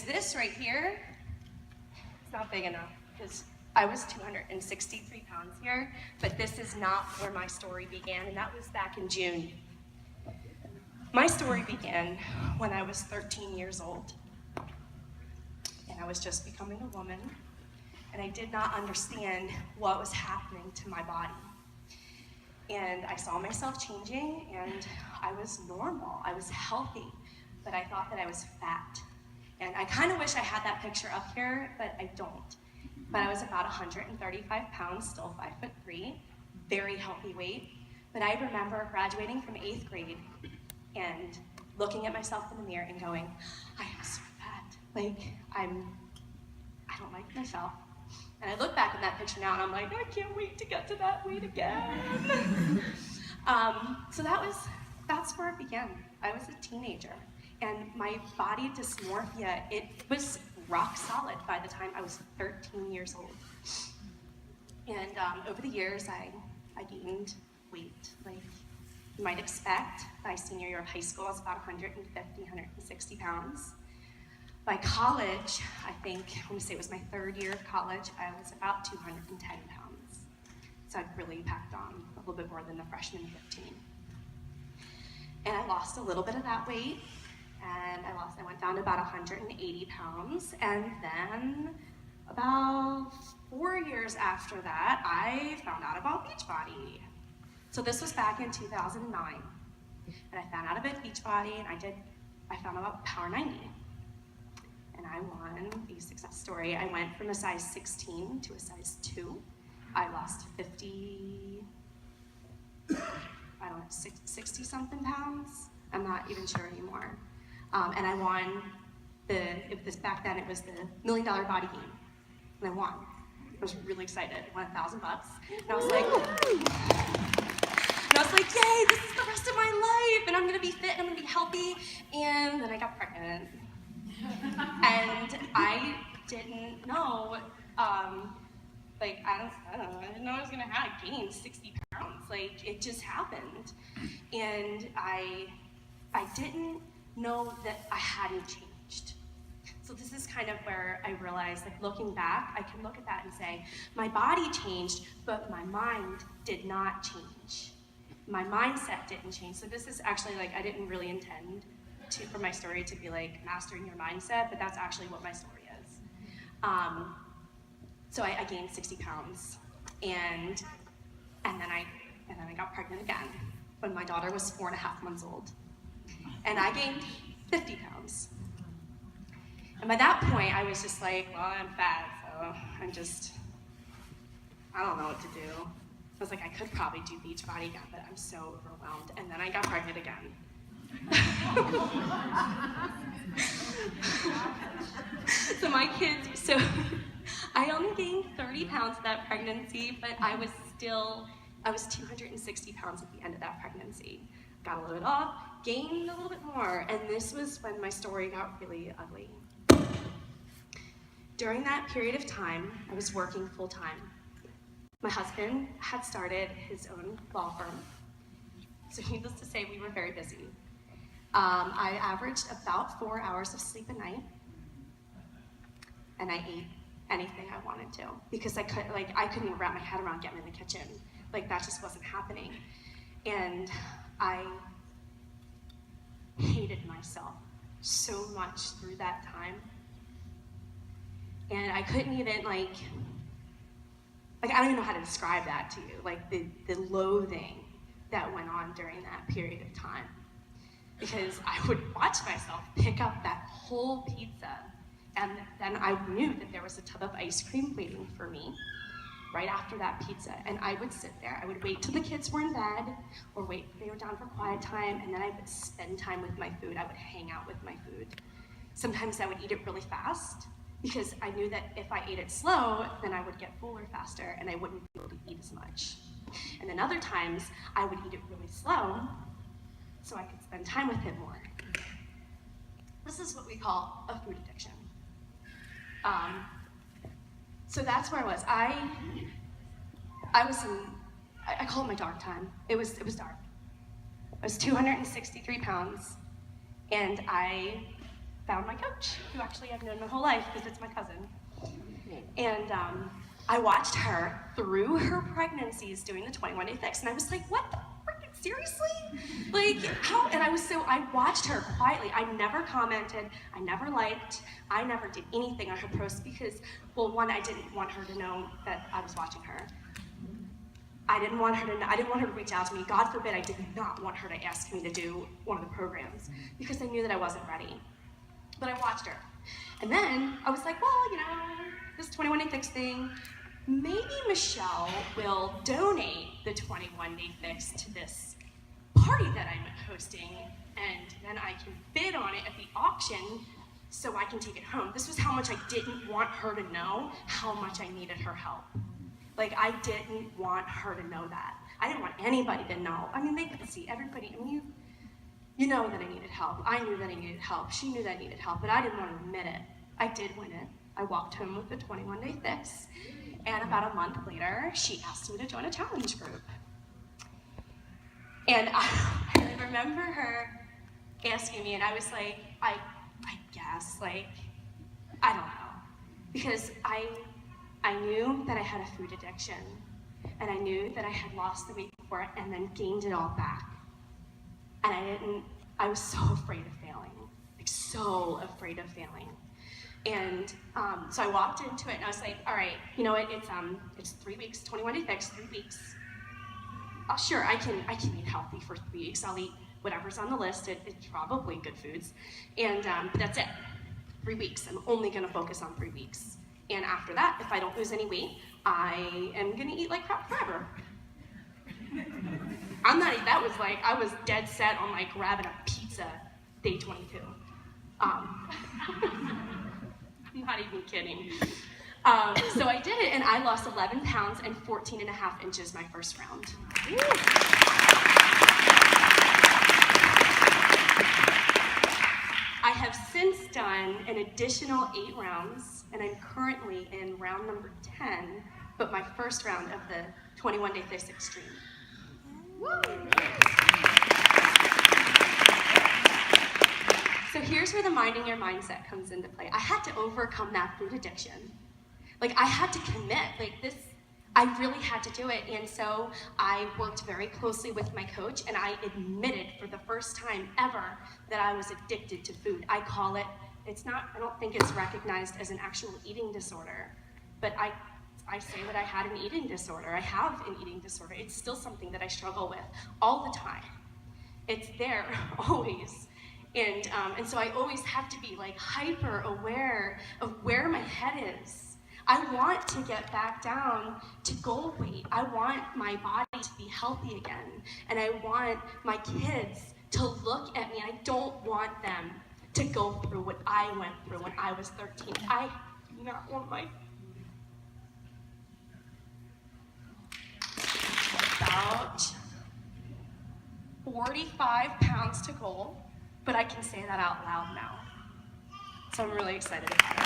this right here, it's not big enough because I was 263 pounds here, but this is not where my story began, and that was back in June. My story began when I was 13 years old, and I was just becoming a woman, and I did not understand what was happening to my body. And I saw myself changing, and I was normal, I was healthy, but I thought that I was fat. And I kind of wish I had that picture up here, but I don't. But I was about 135 pounds, still 5'3", very healthy weight. But I remember graduating from 8th grade and looking at myself in the mirror and going, I am so fat. Like, I don't like myself. And I look back at that picture now and I'm like, I can't wait to get to that weight again. So that's where it began. I was a teenager, and my body dysmorphia, it was rock solid by the time I was 13 years old. And over the years, I gained weight. Like you might expect, by senior year of high school, I was about 150, 160 pounds. By college, I think, let me say it was my 3rd year of college, I was about 210 pounds. So I'd really packed on a little bit more than the freshman 15. And I lost a little bit of that weight, and I went down to about 180 pounds, and then about 4 years after that, I found out about Beachbody. So this was back in 2009, and I found out about Beachbody, and I found out about Power 90. And I won a success story. I went from a size 16 to a size 2. I lost 60 something pounds. I'm not even sure anymore. And I won back then it was the $1 Million Body Game. And I won. I was really excited. I won $1,000. And I was like, yay, this is the rest of my life. And I'm gonna be fit and I'm gonna be healthy. And then I got pregnant. And I didn't know, I don't know, I didn't know I was gonna gain 60 pounds. Like, it just happened. And I didn't know that I hadn't changed. So this is kind of where I realized, like, looking back, I can look at that and say, my body changed, but my mind did not change. My mindset didn't change. So this is actually, like, I didn't really intend for my story to be like mastering your mindset, but that's actually what my story is. So I gained 60 pounds, and then I got pregnant again when my daughter was 4.5 months old, and I gained 50 pounds. And by that point, I was just like, well, I'm fat, so I don't know what to do. I was like, I could probably do Beachbody again, but I'm so overwhelmed. And then I got pregnant again. So I only gained 30 pounds of that pregnancy, but I was 260 pounds at the end of that pregnancy. Got a little bit off, gained a little bit more, and this was when my story got really ugly. During that period of time, I was working full time. My husband had started his own law firm, so needless to say, we were very busy. I averaged about 4 hours of sleep a night, and I ate anything I wanted to because I couldn't even wrap my head around getting in the kitchen. Like, that just wasn't happening. And I hated myself so much through that time. And I couldn't even, I don't even know how to describe that to you, like the loathing that went on during that period of time. Because I would watch myself pick up that whole pizza, and then I knew that there was a tub of ice cream waiting for me right after that pizza. And I would sit there, I would wait till the kids were in bed, or wait till they were down for quiet time, and then I would spend time with my food. I would hang out with my food. Sometimes I would eat it really fast, because I knew that if I ate it slow, then I would get fuller faster, and I wouldn't be able to eat as much. And then other times, I would eat it really slow, so I could spend time with him more. This is what we call a food addiction. So that's where I was. I call it my dark time. It was dark. I was 263 pounds, and I found my coach, who actually I've known my whole life because it's my cousin. And I watched her through her pregnancies doing the 21-day fix, and I was like, what the freaking, seriously? Like, how? And I watched her quietly. I never commented, I never liked, I never did anything on her posts because, well, one, I didn't want her to know that I was watching her. I didn't want her to reach out to me. God forbid, I did not want her to ask me to do one of the programs because I knew that I wasn't ready. But I watched her. And then I was like, well, you know, this 21-day fix thing, maybe Michelle will donate the 21-day fix to this party that I'm hosting, and then I can bid on it at the auction so I can take it home. This was how much I didn't want her to know how much I needed her help. Like, I didn't want her to know that. I didn't want anybody to know. I mean, they could see, everybody, I mean, you know that I needed help. I knew that I needed help. She knew that I needed help, but I didn't want to admit it. I did win it. I walked home with the 21-day fix, and about a month later, she asked me to join a challenge group. And I remember her asking me, and I was like, I guess, like, I don't know. Because I knew that I had a food addiction, and I knew that I had lost the weight before it and then gained it all back. And I was so afraid of failing, like so afraid of failing. And so I walked into it and I was like, all right, you know what, it's 3 weeks, 21-day fix, 3 weeks. Sure, I can eat healthy for 3 weeks. I'll eat whatever's on the list. It's probably good foods. And but that's it, 3 weeks. I'm only gonna focus on 3 weeks. And after that, if I don't lose any weight, I am gonna eat like crap forever. That was like, I was dead set on like grabbing a pizza day 22. I'm not even kidding. So I did it, and I lost 11 pounds and 14.5 inches my first round. I have since done an additional 8 rounds, and I'm currently in round number 10, but my first round of the 21-day fix extreme. So here's where the minding your mindset comes into play. I had to overcome that food addiction. Like, I had to commit, like this, I really had to do it. And so I worked very closely with my coach, and I admitted for the first time ever that I was addicted to food. I call it, I don't think it's recognized as an actual eating disorder, but I say that I had an eating disorder. I have an eating disorder. It's still something that I struggle with all the time. It's there always. And so I always have to be like hyper aware of where my head is. I want to get back down to goal weight. I want my body to be healthy again. And I want my kids to look at me. I don't want them to go through what I went through when I was 13. I do not want my about 45 pounds to goal, but I can say that out loud now. So I'm really excited about it.